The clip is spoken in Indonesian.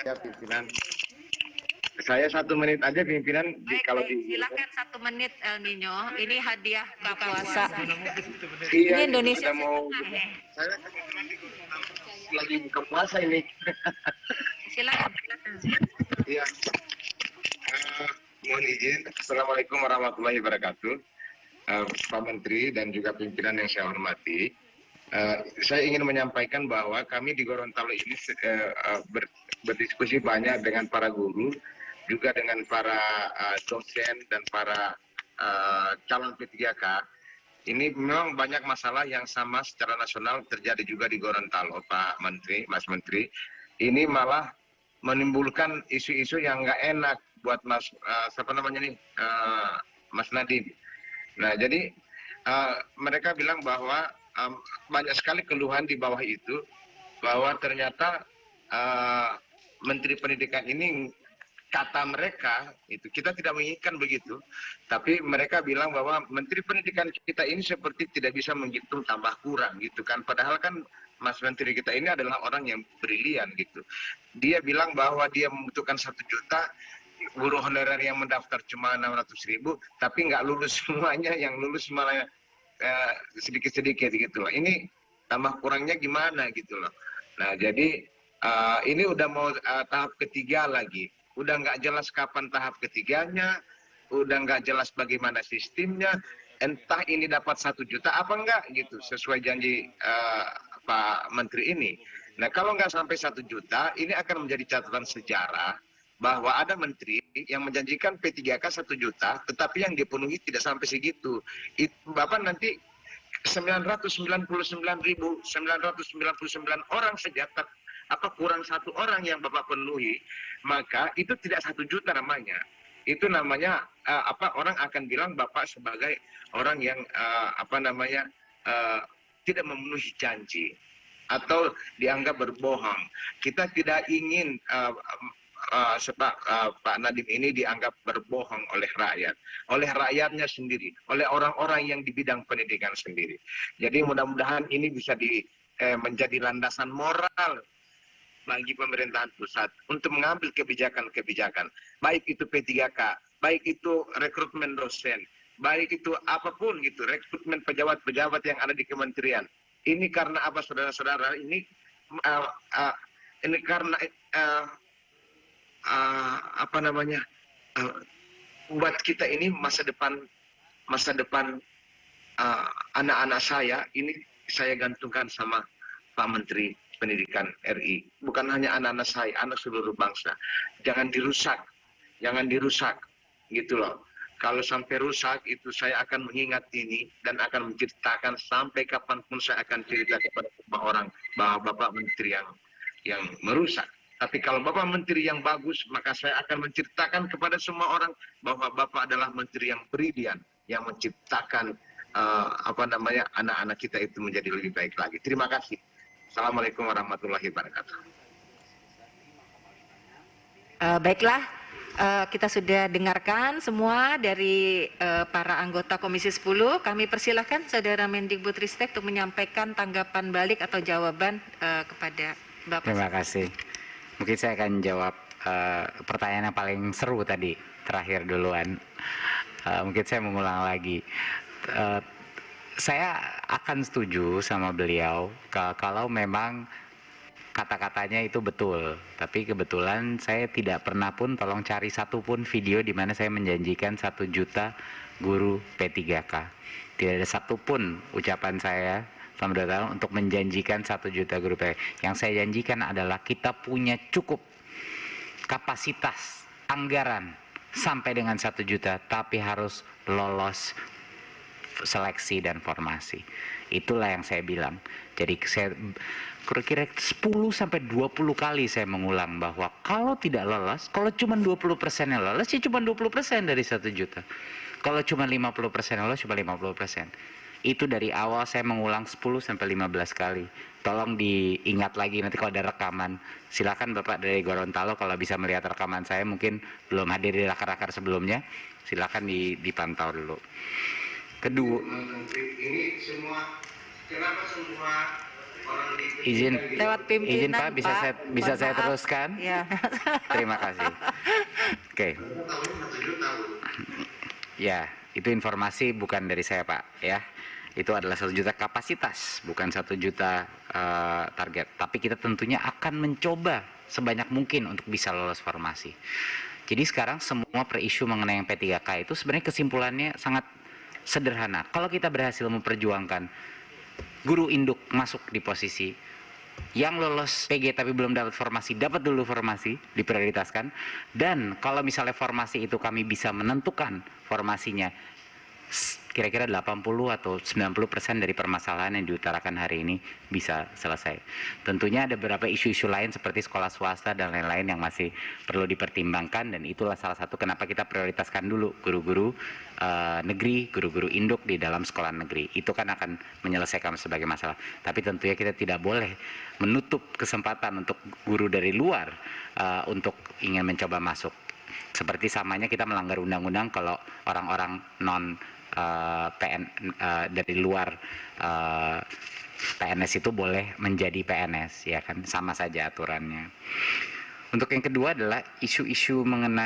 Ya pimpinan. Saya 1 menit aja pimpinan. Baik, silakan 1 menit El Nino. Ini hadiah buka puasa. Iya, Ini Indonesia mau. Saya lagi buka puasa ini. Silakan. Iya. Mohon izin. Assalamualaikum warahmatullahi wabarakatuh. Pak Menteri dan juga pimpinan yang saya hormati. Saya ingin menyampaikan bahwa kami di Gorontalo ini berdiskusi banyak dengan para guru, juga dengan para dosen dan para calon P3K. Ini memang banyak masalah yang sama secara nasional terjadi juga di Gorontalo, Pak Menteri, Mas Menteri. Ini malah menimbulkan isu-isu yang nggak enak buat Mas Mas Nadiem. Nah, jadi mereka bilang bahwa banyak sekali keluhan di bawah itu, bahwa ternyata Menteri Pendidikan ini, kata mereka itu, kita tidak menginginkan begitu, tapi mereka bilang bahwa Menteri Pendidikan kita ini seperti tidak bisa menghitung tambah kurang gitu kan, padahal kan Mas Menteri kita ini adalah orang yang brilian gitu. Dia bilang bahwa dia membutuhkan 1 juta guru honorer yang mendaftar cuma 600.000, tapi nggak lulus semuanya, yang lulus malah sedikit-sedikit gitu loh. Ini tambah kurangnya gimana gitu loh. Nah, jadi ini udah mau tahap ketiga lagi. Udah nggak jelas kapan tahap ketiganya, udah nggak jelas bagaimana sistemnya, entah ini dapat 1 juta apa enggak gitu, sesuai janji Pak Menteri ini. Nah, kalau nggak sampai 1 juta, ini akan menjadi catatan sejarah bahwa ada menteri yang menjanjikan P3K 1 juta, tetapi yang dipenuhi tidak sampai segitu. Bapak nanti 999.999 orang saja, kurang 1 orang yang Bapak penuhi, maka itu tidak 1 juta namanya. Itu namanya orang akan bilang Bapak sebagai orang yang tidak memenuhi janji atau dianggap berbohong. Kita tidak ingin Pak Nadiem ini dianggap berbohong oleh rakyat, oleh rakyatnya sendiri, oleh orang-orang yang di bidang pendidikan sendiri. Jadi mudah-mudahan ini bisa menjadi landasan moral bagi pemerintahan pusat untuk mengambil kebijakan-kebijakan, baik itu P3K, baik itu rekrutmen dosen, baik itu apapun gitu, rekrutmen pejabat-pejabat yang ada di kementerian. Ini karena apa, saudara-saudara? Ini karena buat kita ini masa depan anak-anak saya ini saya gantungkan sama Pak Menteri Pendidikan RI. Bukan hanya anak-anak saya, anak seluruh bangsa. Jangan dirusak gitu loh. Kalau sampai rusak itu saya akan mengingat ini dan akan menceritakan sampai kapanpun saya akan cerita kepada semua orang bahwa Bapak Menteri yang merusak. Tapi kalau Bapak Menteri yang bagus, maka saya akan menceritakan kepada semua orang bahwa Bapak adalah Menteri yang brilian, yang menciptakan anak-anak kita itu menjadi lebih baik lagi. Terima kasih. Assalamualaikum warahmatullahi wabarakatuh. Baiklah, kita sudah dengarkan semua dari para anggota Komisi 10. Kami persilahkan Saudara Mendikbudristek untuk menyampaikan tanggapan balik atau jawaban kepada Bapak. Terima kasih. Mungkin saya akan jawab pertanyaan yang paling seru tadi, terakhir duluan. Mungkin saya mengulang lagi. Saya akan setuju sama beliau kalau memang kata-katanya itu betul. Tapi kebetulan saya tidak pernah pun tolong cari satu pun video di mana saya menjanjikan 1 juta guru P3K. Tidak ada satu pun ucapan saya selama 2 tahun untuk menjanjikan 1 juta guru P3K. Yang saya janjikan adalah kita punya cukup kapasitas anggaran sampai dengan 1 juta, tapi harus lolos seleksi dan formasi. Itulah yang saya bilang. Jadi saya kira-kira 10 sampai 20 kali saya mengulang bahwa kalau tidak lolos, kalau cuma 20% yang lolos, ya cuma 20% dari 1 juta. Kalau cuma 50% yang lolos, cuma 50%. Itu dari awal saya mengulang 10 sampai 15 kali. Tolong diingat lagi nanti kalau ada rekaman. Silakan Bapak dari Gorontalo kalau bisa melihat rekaman saya, mungkin belum hadir di rakar-rakar sebelumnya. Silakan dipantau dulu. Kedua, Ini semua, kenapa semua Izin lewat pimpinan, Pak, bisa Mohon saya maaf. teruskan? Ya. Terima kasih. Oke. Ya, itu informasi bukan dari saya, Pak, ya. Itu adalah 1 juta kapasitas, bukan 1 juta target. Tapi kita tentunya akan mencoba sebanyak mungkin untuk bisa lolos formasi. Jadi sekarang semua per-isu mengenai yang P3K itu sebenarnya kesimpulannya sangat sederhana. Kalau kita berhasil memperjuangkan guru induk masuk di posisi yang lolos PG tapi belum dapat formasi, dapat dulu formasi, diprioritaskan. Dan kalau misalnya formasi itu kami bisa menentukan formasinya kira-kira 80 atau 90% dari permasalahan yang diutarakan hari ini bisa selesai. Tentunya ada beberapa isu-isu lain seperti sekolah swasta dan lain-lain yang masih perlu dipertimbangkan, dan itulah salah satu kenapa kita prioritaskan dulu guru-guru negeri, guru-guru induk di dalam sekolah negeri. Itu kan akan menyelesaikan sebagai masalah. Tapi tentunya kita tidak boleh menutup kesempatan untuk guru dari luar untuk ingin mencoba masuk. Seperti samanya kita melanggar undang-undang kalau orang-orang non dari luar PNS itu boleh menjadi PNS, ya kan, sama saja aturannya. Untuk yang kedua adalah isu-isu mengenai